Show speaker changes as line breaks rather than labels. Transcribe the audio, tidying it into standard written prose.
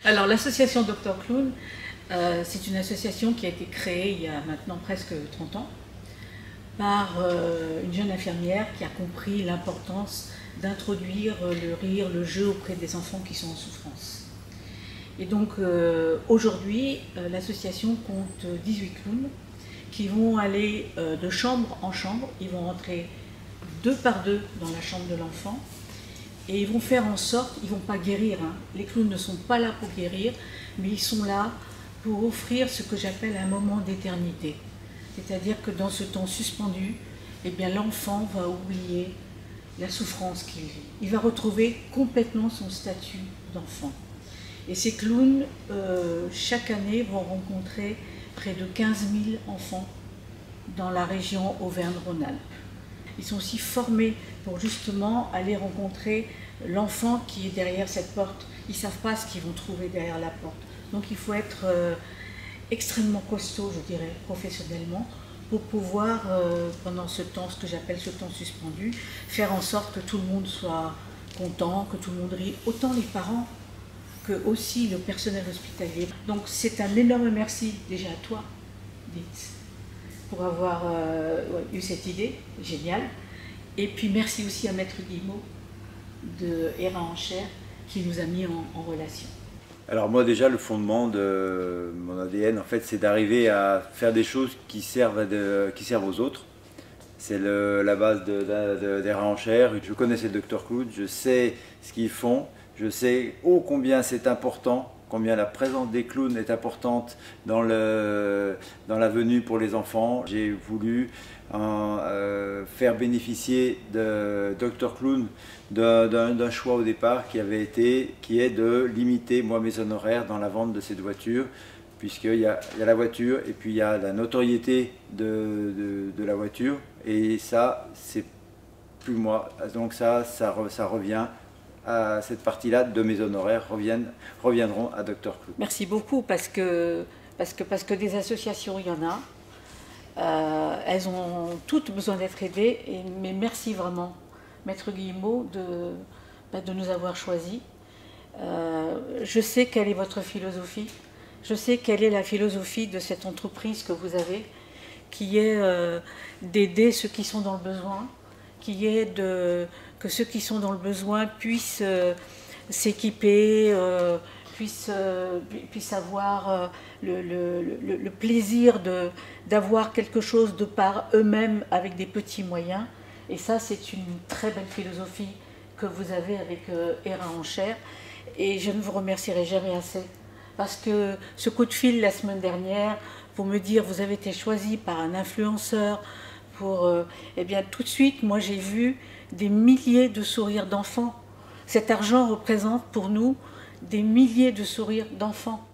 Alors l'association Dr Clown, c'est une association qui a été créée il y a maintenant presque 30 ans par une jeune infirmière qui a compris l'importance d'introduire le rire, le jeu auprès des enfants qui sont en souffrance. Et donc aujourd'hui, l'association compte 18 clowns qui vont aller de chambre en chambre. Ils vont rentrer deux par deux dans la chambre de l'enfant et ils vont faire en sorte, ils ne vont pas guérir, hein. Les clowns ne sont pas là pour guérir, mais ils sont là pour offrir ce que j'appelle un moment d'éternité. C'est-à-dire que dans ce temps suspendu, eh bien l'enfant va oublier la souffrance qu'il vit. Il va retrouver complètement son statut d'enfant. Et ces clowns, chaque année, vont rencontrer près de 15 000 enfants dans la région Auvergne-Rhône-Alpes. Ils sont aussi formés pour justement aller rencontrer l'enfant qui est derrière cette porte. Ils ne savent pas ce qu'ils vont trouver derrière la porte. Donc il faut être extrêmement costaud, je dirais, professionnellement, pour pouvoir, pendant ce temps, ce que j'appelle ce temps suspendu, faire en sorte que tout le monde soit content, que tout le monde rit, autant les parents que aussi le personnel hospitalier. Donc c'est un énorme merci déjà à toi, Ditz, pour avoir eu cette idée géniale. Et puis merci aussi à Maître Guillemot de Hérin en Chair qui nous a mis en relation.
Alors moi déjà le fondement de mon ADN en fait c'est d'arriver à faire des choses qui servent aux autres. C'est la base d'Hérin en Chair. Je connais ces Dr Clown, je sais ce qu'ils font, je sais combien c'est important, combien la présence des clowns est importante dans la venue pour les enfants. J'ai voulu faire bénéficier de Dr Clown d'un choix au départ qui est de limiter moi mes honoraires dans la vente de cette voiture, puisqu'il y a la voiture et puis il y a la notoriété de la voiture, et ça c'est plus moi, donc ça revient à cette partie-là de mes honoraires reviendront à Dr Clown.
Merci beaucoup parce que des associations il y en a. Elles ont toutes besoin d'être aidées, mais merci vraiment, Maître Guillemot, de nous avoir choisis. Je sais quelle est votre philosophie, je sais quelle est la philosophie de cette entreprise que vous avez, qui est d'aider ceux qui sont dans le besoin, qui est que ceux qui sont dans le besoin puissent s'équiper, puissent avoir le plaisir d'avoir quelque chose de par eux-mêmes avec des petits moyens. Et ça, c'est une très belle philosophie que vous avez avec Hérin en Chair. Et je ne vous remercierai jamais assez. Parce que ce coup de fil la semaine dernière, pour me dire vous avez été choisi par un influenceur, eh bien tout de suite, moi j'ai vu des milliers de sourires d'enfants. Cet argent représente pour nous des milliers de sourires d'enfants.